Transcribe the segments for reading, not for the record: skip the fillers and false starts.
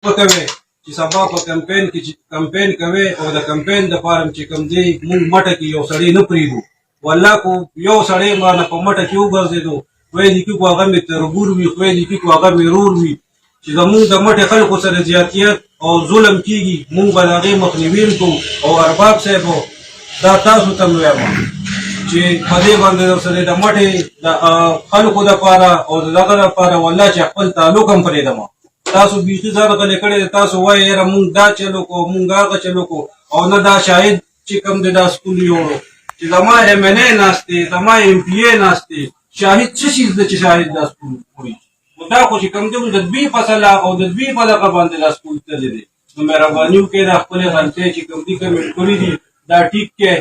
پکوي چې سبا په کمپاین کې چې کمپاین کوي او د کمپاین د فارم چې کوم دی مونږ مټه کې یو سړی نه پریږدو والله کو یو سړی باندې په مټه کې وګرځېدو وایي دي کې کو هغه مې تربور وي خو دي کې کو هغه مې رور وي چې زمونږ د مټې خلکو سره زیاتیت او ظلم کېږي مونږ به د هغې مخنیوي کوو او ارباب صاحب دا تاسو ته مې وایم چې په دې باندې سره د مټې د خلکو دپاره او د دغه دپاره والله چې خپل تعلق هم پرېږدم تاسو بیخي ځان غلی کړی دی تاسو وایئ یاره مونږ دا چل وکړو مونږ هغه چل وکړو او نه دا شاهد چې کوم دی دا سکول یوړو چې زما ایم این اے ناست دی زما ایم پی اے ناست دی شاهد څه شیز دی چې شاهد دا سکول وایي دا خو چې کوم دی د دوی په صلاح او د دوی په دغه باندې دا سکول تللی دی نو مهرباني وکړئ دا خپلې غلطۍ چې کوم دي کمېټ کړي دي دا ټیک کړئ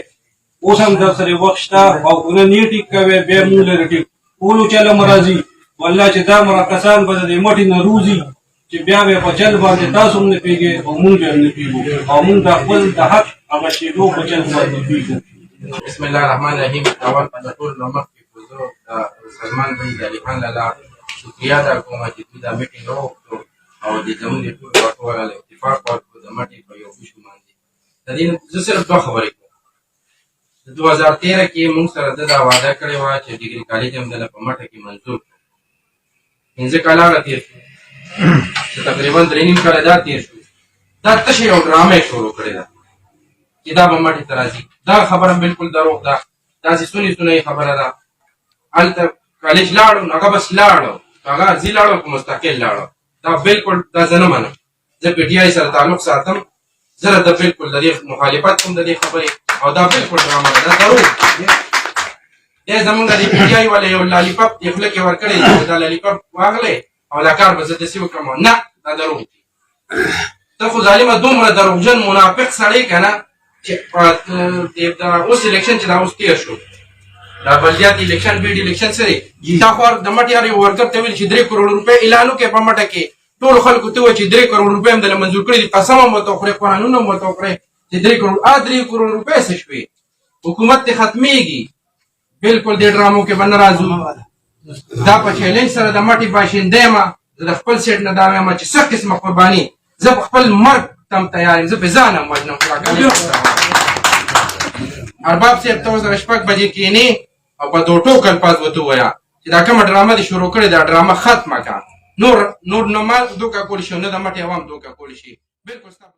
اوس هم در سره وخت شته او که نه ټیک کوئ بیا مونږ لرې ټیک ټولو چل هم راځي والله چې دا مرکسان به د دې مټې نه روزي چې بیا به په چل باندې تاسو هم نه پوهېږئ او مونږ هم نه پوهېږو او مونږ د خپل د حق هغه شېدو په چل باندې پوهېږو بسم الله الرحمن الرحیم اول په ټول نو مخکې حضور د سلمان بن علي خان لاله شکریه ادا کوم چې دوی دا میټینګ وکړو او د زموږ د ټول راټول اتفاق وکړو د مټې په یو بشو باندې د دې زه صرف دوه خبرې کوم د 2013 کې موږ سره دا وعده کړې وه چې ډیګري کالج هم دله په مټه کې منظور کړو 15 کاله تېر شو چې تقریبا 3.5 کاله دا تېر شو دا تشه یو ډرامه شروع کړې ده چې دا به مټې ته راځي دا خبره بالکل دروغ ده داسې سنې خبره ده هلته کالج لاړو هغه بس لاړو هغه ځي لاړو که مستقل لاړو دا بالکل دا زه نه منم زه پی ټي آی سره تعلق ساتم زه د بالکل د دې مخالفت کوم د دې خبرې او دا بالکل ډرامه ده دا دروغ دی زمونږ د پی ټي آی والا یو لالیپاپ دې خوله کې ورکړی چې دا لالیپاپ واغلی او دا کار به زه داسې وکړم نه دا دروغ دي ته خو ظالمه دومره دروغجن منافق سړی که نه چې اوس الیکشن چې دا اوس تېر شو دا بلدیات الیکشن بیډ الیکشن څه دی تا خو د مټې هر یو ورکر ته ویل چې 3 کروڑ روپۍ اعلان وکړې په مټه کې ټولو خلکو ته ووایي چې 3 کروڑ روپۍ هم دله منظور کړي دي قسم هم ورته وخورې قرآنونه هم ورته وکړې چې 3 کروڑ 3 کروڑ روپۍ څه شوې حکومت دې ختمېږي بالکل دې ډرامو کې به نه راځو دا په چیلنج سره د مټې باشنده یم زه د خپل سیټ نه دا وایم چې څه قسمه قرباني زه په خپل مرګ تم تیار یم زه په ځان هم وژنم ارباب صاحب ته اوس 6 بجې کښېنې او په 2 ټوک الفاظ ورته ووایه چې دا کومه ډرامه دې شروع کړې دا ډرامه ختمه کړه نور نه ما دوکه کولی شي نه د مټې عوام دوکه کولی شي بالکل